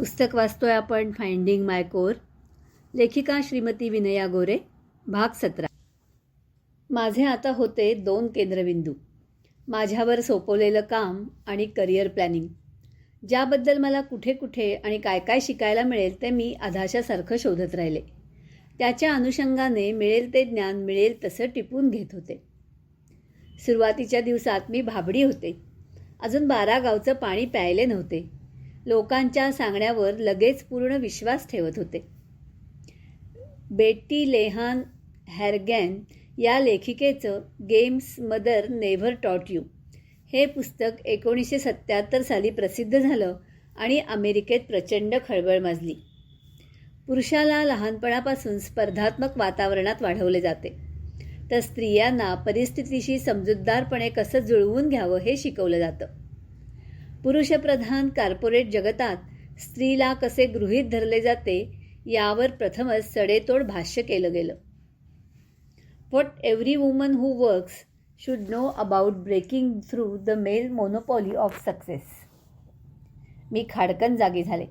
पुस्तक वाचतोय आपण फाइंडिंग माय कोर. लेखिका श्रीमती विनया गोरे. भाग 17. माझे आता होते 2 केंद्रबिंदू. माझ्यावर सोपवलेलं काम आणि करिअर प्लॅनिंग, ज्याबद्दल मला कुठे कुठे आणि काय काय शिकायला मिळेल ते मी अधाशासारखं शोधत राहिले. त्याच्या अनुषंगाने मिळेल ते ज्ञान मिळेल तसं टिपून घेत होते. सुरुवातीच्या दिवसात मी भाबडी होते. अजून 12 गावचं पाणी प्यायले नव्हते. लोकांच्या सांगण्यावर लगेच पूर्ण विश्वास ठेवत होते. बेटी लेहान हॅरगॅन या लेखिकेचं गेम्स मदर नेव्हर टॉट यू हे पुस्तक 1977 साली प्रसिद्ध झालं आणि अमेरिकेत प्रचंड खळबळ माजली. पुरुषाला लहानपणापासून स्पर्धात्मक वातावरणात वाढवले जाते, तर स्त्रियांना परिस्थितीशी समजूतदारपणे कसं जुळवून घ्यावं हे शिकवलं जातं. पुरुषप्रधान कॉर्पोरेट जगतात स्त्रीला कसे गृहीत धरले जाते यावर प्रथमच सडेतोड भाष्य केलं गेलं. What every woman who works should know about breaking through the male monopoly of success. मी खाडकन जागी झाले.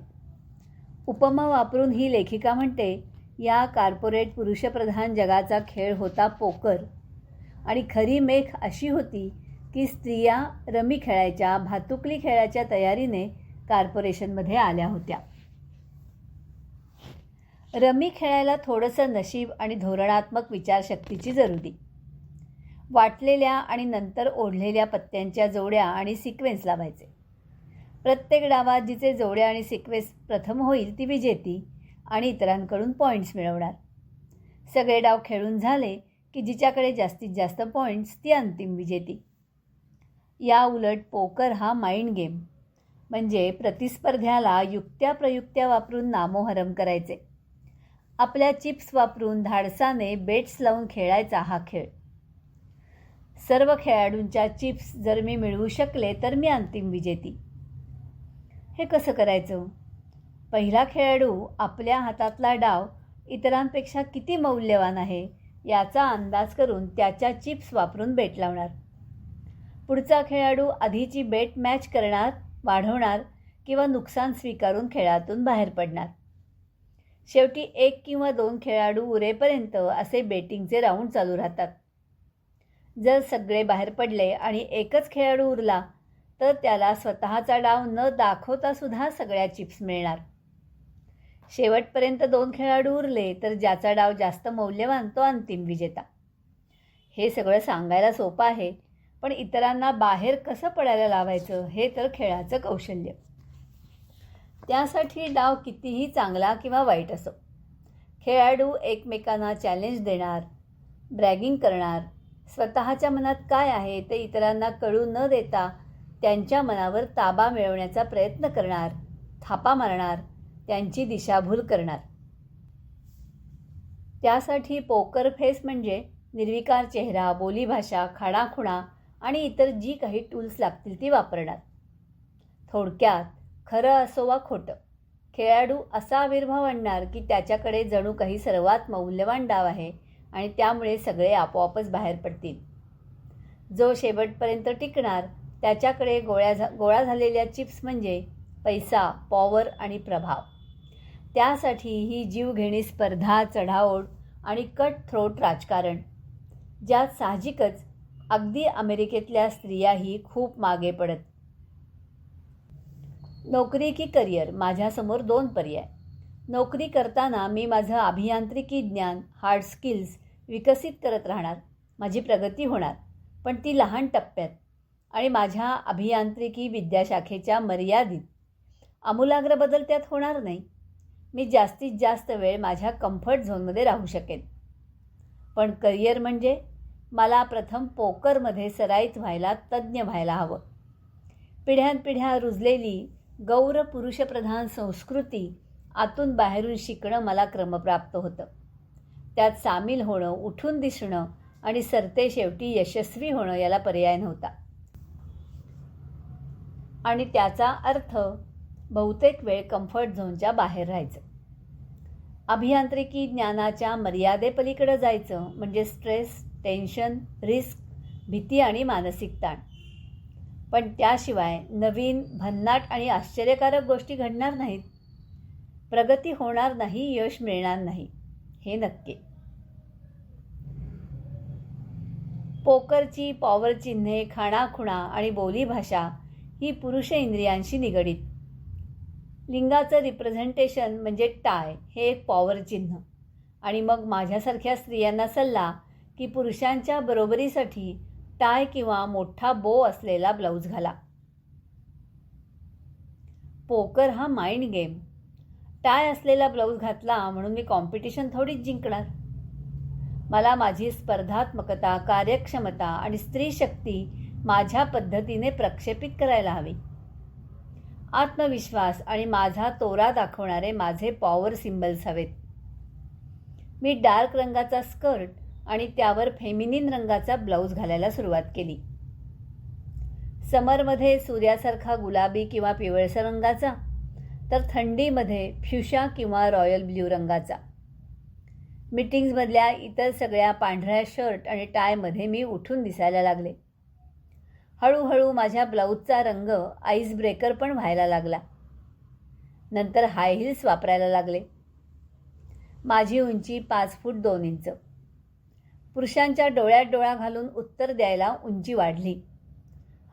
उपमा वापरून ही लेखिका म्हणते, या कॉर्पोरेट पुरुषप्रधान जगाचा खेळ होता पोकर, आणि खरी मेख अशी होती की स्त्रिया रमी खेळायच्या, भातुकली खेळायच्या तयारीने कॉर्पोरेशनमध्ये आल्या होत्या. रमी खेळायला थोडंसं नशीब आणि धोरणात्मक विचारशक्तीची जरुरी. वाटलेल्या आणि नंतर ओढलेल्या पत्त्यांच्या जोड्या आणि सिक्वेन्स लावायचे. प्रत्येक डावात जिचे जोड्या आणि सिक्वेन्स प्रथम होईल ती विजेती आणि इतरांकडून पॉईंट्स मिळवणार. सगळे डाव खेळून झाले की जिच्याकडे जास्तीत जास्त पॉईंट्स ती अंतिम विजेती. या उलट पोकर हा माइंड गेम, म्हणजे प्रतिस्पर्ध्याला युक्त्या वापरून नामोहरम करायचे. आपल्या चिप्स वापरून धाडसाने बेट्स लावून खेळायचा हा खेळ. सर्व खेळाडूंच्या चिप्स जर मी मिळवू शकले तर मी अंतिम विजेती. हे कसं करायचं? पहिला खेळाडू आपल्या हातातला डाव इतरांपेक्षा किती मौल्यवान आहे याचा अंदाज करून त्याच्या चिप्स वापरून बेट लावणार. पुढचा खेळाडू आधीची बेट मॅच करणार, वाढवणार किंवा नुकसान स्वीकारून खेळातून बाहेर पडणार. शेवटी 1 किंवा 2 खेळाडू उरेपर्यंत असे बेटिंगचे राऊंड चालू राहतात. जर सगळे बाहेर पडले आणि एकच खेळाडू उरला तर त्याला स्वतःचा डाव न दाखवता सुद्धा सगळ्या चिप्स मिळणार. शेवटपर्यंत 2 खेळाडू उरले तर ज्याचा डाव जास्त मौल्यवान तो अंतिम विजेता. हे सगळं सांगायला सोपं आहे, पण इतरांना बाहेर कसं पडायला लावायचं हे तर खेळाचं कौशल्य. त्यासाठी डाव कितीही चांगला किंवा वाईट असो, खेळाडू एकमेकांना चॅलेंज देणार, ब्रॅगिंग करणार, स्वतःच्या मनात काय आहे ते इतरांना कळू न देता त्यांच्या मनावर ताबा मिळवण्याचा प्रयत्न करणार, थापा मारणार, त्यांची दिशाभूल करणार. त्यासाठी पोकर फेस म्हणजे निर्विकार चेहरा, बोलीभाषा, खाणाखुणा आणि इतर जी काही टूल्स लागतील ती वापरणार. थोडक्यात खरं असो वा खोटं, खेळाडू असा आविर्भाव आणणार की त्याच्याकडे जणू काही सर्वात मौल्यवान डाव आहे आणि त्यामुळे सगळे आपोआपच बाहेर पडतील. जो शेवटपर्यंत टिकणार त्याच्याकडे गोळा झालेल्या चिप्स म्हणजे पैसा, पॉवर आणि प्रभाव. त्यासाठी ही जीवघेणी स्पर्धा, चढाओढ आणि कट थ्रोट राजकारण, ज्यात साहजिकच अगदी अमेरिकेतल्या स्त्रियाही खूप मागे पडत. नोकरी की करिअर, माझ्यासमोर 2 पर्याय. नोकरी करताना मी माझं अभियांत्रिकी ज्ञान, हार्ड स्किल्स विकसित करत राहणार. माझी प्रगती होणार, पण ती लहान टप्प्यात आणि माझ्या अभियांत्रिकी विद्याशाखेच्या मर्यादित. आमूलाग्र बदल त्यात होणार नाही. मी जास्तीत जास्त वेळ माझ्या कम्फर्ट झोनमध्ये राहू शकेन. पण करिअर म्हणजे मला प्रथम पोकरमध्ये सराईत व्हायला, तज्ज्ञ व्हायला हवं. पिढ्यानपिढ्या रुजलेली गौर पुरुषप्रधान संस्कृती आतून बाहेरून शिकणं मला क्रमप्राप्त होतं. त्यात सामील होणं, उठून दिसणं आणि सरते शेवटी यशस्वी होणं याला पर्याय नव्हता. आणि त्याचा अर्थ बहुतेक वेळ कम्फर्ट झोनच्या बाहेर राहायचं. अभियांत्रिकी ज्ञानाच्या मर्यादेपलीकडे जायचं म्हणजे स्ट्रेस, टेन्शन, रिस्क, भीती आणि मानसिक ताण. पण त्याशिवाय नवीन, भन्नाट आणि आश्चर्यकारक गोष्टी घडणार नाहीत. प्रगती होणार नाही, यश मिळणार नाही, हे नक्की. पोकरची पॉवर चिन्हे, खाणाखुणा आणि बोलीभाषा ही पुरुष इंद्रियांशी निगडीत. लिंगाचं रिप्रेझेंटेशन म्हणजे टाय हे एक पॉवर चिन्ह. आणि मग माझ्यासारख्या स्त्रियांना सल्ला की पुरुषांच्या बरोबरीसाठी टाय किंवा मोठा बो असलेला ब्लाऊज घाला. पोकर हा माइंड गेम. टाय असलेला ब्लाऊज घातला म्हणून मी कॉम्पिटिशन थोडीच जिंकणार. मला माझी स्पर्धात्मकता, कार्यक्षमता आणि स्त्रीशक्ती माझ्या पद्धतीने प्रक्षेपित करायला हवी. आत्मविश्वास आणि माझा तोरा दाखवणारे माझे पॉवर सिम्बल्स हवेत. मी डार्क रंगाचा स्कर्ट आणि त्यावर फेमिनिन रंगाचा ब्लाऊज घालायला सुरुवात केली. समरमध्ये सूर्यासारखा गुलाबी किंवा पिवळसर रंगाचा, तर थंडीमध्ये फ्युशा किंवा रॉयल ब्ल्यू रंगाचा. मीटिंग्समधल्या इतर सगळ्या पांढऱ्या शर्ट आणि टायमध्ये मी उठून दिसायला लागले. हळूहळू माझ्या ब्लाऊजचा रंग आईस ब्रेकर पण व्हायला लागला. नंतर हाय हिल्स वापरायला लागले. माझी उंची 5 फूट 2 इंच. पुरुषांच्या डोळ्यात डोळा घालून उत्तर द्यायला उंची वाढली.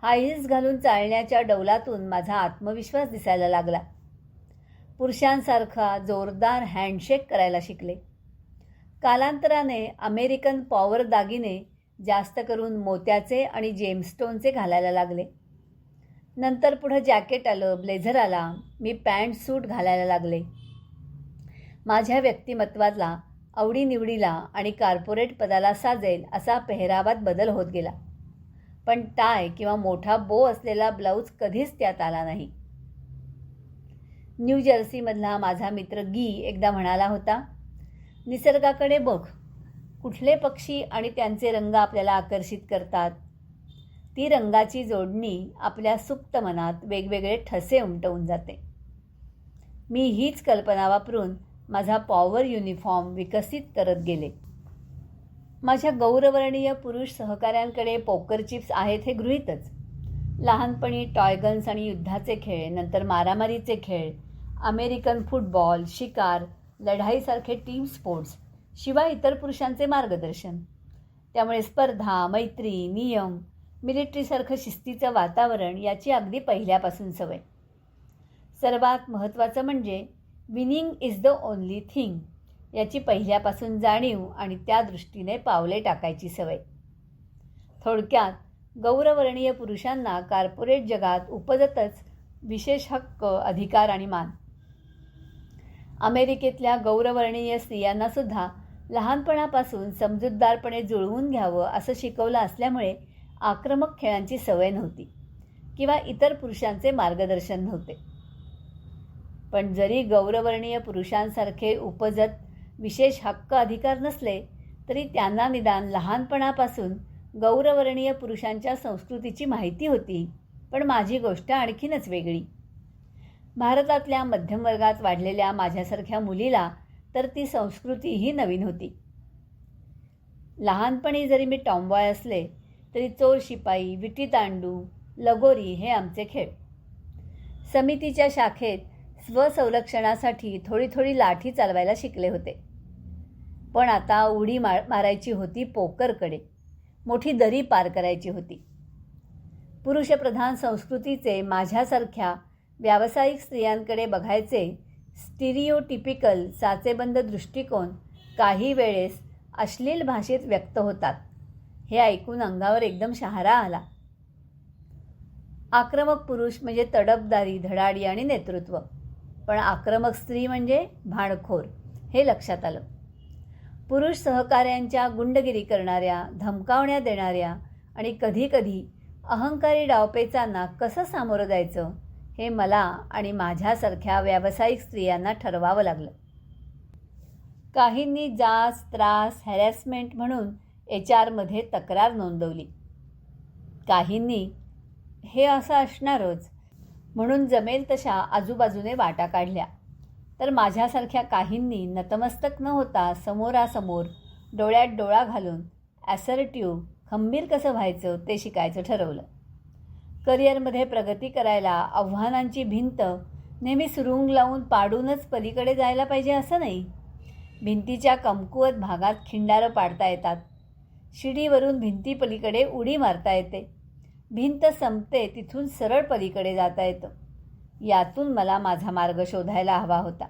हाय हिल्स घालून चालण्याच्या डौलातून माझा आत्मविश्वास दिसायला लागला. पुरुषांसारखा जोरदार हँडशेक करायला शिकले. कालांतराने अमेरिकन पॉवर दागिने जास्त करून मोत्याचे आणि जेमस्टोनचे घालायला लागले. नंतर पुढं जॅकेट आलं, ब्लेझर आला. मी पॅन्ट सूट घालायला लागले. माझ्या व्यक्तिमत्वाला, आवडीनिवडीला आणि कॉर्पोरेट पदाला साजेल असा पेहरावात बदल होत गेला. पण टाय किंवा मोठा बो असलेला ब्लाऊज कधीच त्यात आला नाही. न्यू जर्सीमधला माझा मित्र गी एकदा म्हणाला होता, निसर्गाकडे बघ, कुठले पक्षी आणि त्यांचे रंग आपल्याला आकर्षित करतात. ती रंगाची जोडणी आपल्या सुप्त मनात वेगवेगळे ठसे उमटवून जाते. मी हीच कल्पना वापरून माझा पॉवर युनिफॉर्म विकसित करत गेले. माझ्या गौरवर्णीय पुरुष सहकाऱ्यांकडे पोकर चिप्स आहेत हे गृहीतच. लहानपणी टॉयगन्स आणि युद्धाचे खेळ, नंतर मारामारीचे खेळ, अमेरिकन फुटबॉल, शिकार, लढाईसारखे टीम स्पोर्ट्स, शिवाय इतर पुरुषांचे मार्गदर्शन. त्यामुळे स्पर्धा, मैत्री, नियम, मिलिटरीसारखं शिस्तीचं वातावरण याची अगदी पहिल्यापासून सवय. सर्वात महत्त्वाचं म्हणजे winning is the only thing याची पहिल्यापासून जाणीव आणि त्या दृष्टीने पावले टाकायची सवय. थोडक्यात गौरवर्णीय पुरुषांना कॉर्पोरेट जगात उपजतच विशेष हक्क, अधिकार आणि मान. अमेरिकेतल्या गौरवर्णीय स्त्रियांनासुद्धा लहानपणापासून समजूतदारपणे जुळवून घ्यावं असं शिकवलं असल्यामुळे आक्रमक खेळांची सवय नव्हती किंवा इतर पुरुषांचे मार्गदर्शन नव्हते. पण जरी गौरवर्णीय पुरुषांसारखे उपजत विशेष हक्क अधिकार नसले तरी त्यांना निदान लहानपणापासून गौरवर्णीय पुरुषांच्या संस्कृतीची माहिती होती. पण माझी गोष्ट आणखीनच वेगळी. भारतातल्या मध्यमवर्गात वाढलेल्या माझ्यासारख्या मुलीला तर ती संस्कृतीही नवीन होती. लहानपणी जरी मी टॉमबॉय असले तरी चोर शिपाई, विटीदांडू, लगोरी हे आमचे खेळ. समितीच्या शाखेत स्वसंरक्षणासाठी थोडी थोडी लाठी चालवायला शिकले होते. पण आता उडी मारायची होती पोकरकडे, मोठी दरी पार करायची होती. पुरुषप्रधान संस्कृतीचे माझ्यासारख्या व्यावसायिक स्त्रियांकडे बघायचे स्टिरिओटिपिकल साचेबंद दृष्टिकोन काही वेळेस अश्लील भाषेत व्यक्त होतात. हे ऐकून अंगावर एकदम शहारा आला. आक्रमक पुरुष म्हणजे तडफदारी, धडाडी आणि नेतृत्व, पण आक्रमक स्त्री म्हणजे भांडखोर, हे लक्षात आलं. पुरुष सहकाऱ्यांच्या गुंडगिरी करणाऱ्या, धमकावण्या देणाऱ्या आणि कधीकधी अहंकारी डावपेचांना कसं सामोरं जायचं हे मला आणि माझ्यासारख्या व्यावसायिक स्त्रियांना ठरवावं लागलं. काहींनी जाच, त्रास, हॅरॅसमेंट म्हणून HR मध्ये तक्रार नोंदवली. काहींनी हे असं असणारच म्हणून जमेल तशा आजूबाजूने वाटा काढल्या. तर माझ्यासारख्या काहींनी नतमस्तक न होता समोरासमोर डोळ्यात डोळा घालून ॲसर्टिव्ह, खंबीर कसं व्हायचं ते शिकायचं ठरवलं. करिअरमध्ये प्रगती करायला आव्हानांची भिंत नेहमी सुरुंग लावून पाडूनच पलीकडे जायला पाहिजे असं नाही. भिंतीच्या कमकुवत भागात खिंडारं पाडता येतात. शिडीवरून भिंती पलीकडे उडी मारता येते. भिंत संपते तिथून सरळ पलीकडे जाता येतं. यातून मला माझा मार्ग शोधायला हवा होता.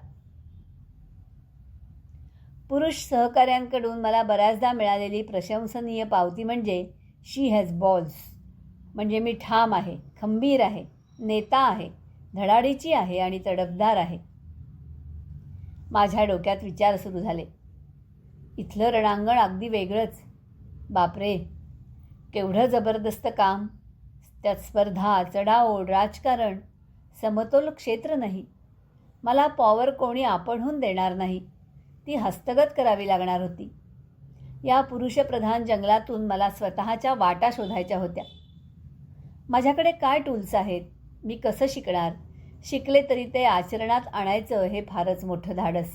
पुरुष सहकाऱ्यांकडून मला बऱ्याचदा मिळालेली प्रशंसनीय पावती म्हणजे शी हॅज बॉल्स, म्हणजे मी ठाम आहे, खंबीर आहे, नेता आहे, धडाडीची आहे आणि तडफदार आहे. माझ्या डोक्यात विचार सुरू झाले. इथलं रणांगण अगदी वेगळंच. बापरे, केवढं जबरदस्त काम. त्यात स्पर्धा, चढाओढ, राजकारण, समतोल क्षेत्र नाही. मला पॉवर कोणी आपणहून देणार नाही. ती हस्तगत करावी लागणार होती. या पुरुषप्रधान जंगलातून मला स्वतःच्या वाटा शोधायच्या होत्या. माझ्याकडे काय टूल्स आहेत? मी कसं शिकणार? शिकले तरी ते आचरणात आणायचं हे फारच मोठं धाडस.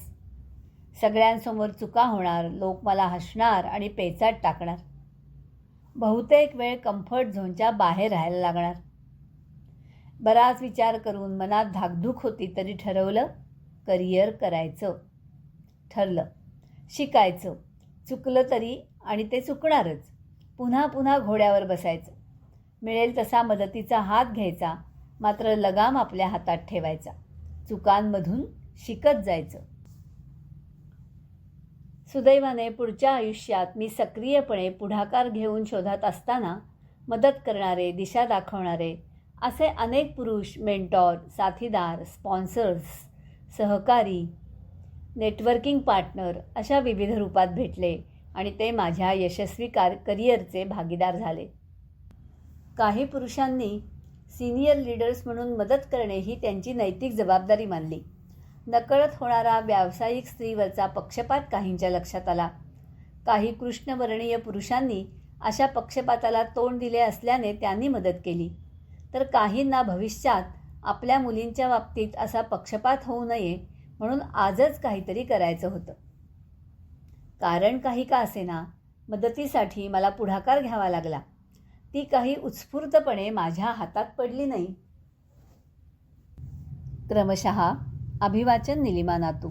सगळ्यांसमोर चुका होणार, लोक मला हसणार आणि पेचात टाकणार. बहुतेक वेळ कम्फर्ट झोनच्या बाहेर राहायला लागणार. बराच विचार करून मनात धाकधूक होती तरी ठरवलं, करिअर करायचं. ठरलं, शिकायचं. चुकलं तरी आणि ते चुकणारच. पुन्हा पुन्हा घोड्यावर बसायचं. मिळेल तसा मदतीचा हात घ्यायचा, मात्र लगाम आपल्या हातात ठेवायचा. चुकांमधून शिकत जायचं. सुदैवाने पुढच्या आयुष्यात मी सक्रियपणे पुढाकार घेऊन शोधत असताना मदत करणारे, दिशा दाखवणारे असे अनेक पुरुष, मेंटॉर, साथीदार, स्पॉन्सर्स, सहकारी, नेटवर्किंग पार्टनर अशा विविध रूपात भेटले आणि ते माझ्या यशस्वी करिअरचे भागीदार झाले. काही पुरुषांनी सिनियर लीडर्स म्हणून मदत करणे ही त्यांची नैतिक जबाबदारी मानली. नकळत होणारा व्यावसायिक स्त्रीवरचा पक्षपात काहींच्या लक्षात आला. काही कृष्णवर्णीय पुरुषांनी अशा पक्षपाताला तोंड दिले असल्याने त्यांनी मदत केली. तर काहींना भविष्यात आपल्या मुलींच्या बाबतीत असा पक्षपात होऊ नये म्हणून आजच काहीतरी करायचं होतं. कारण काही का असेना, मदतीसाठी मला पुढाकार घ्यावा लागला. ती काही उत्स्फूर्तपणे माझ्या हातात पडली नाही. क्रमशः अभिवाचन निलिमा नातू.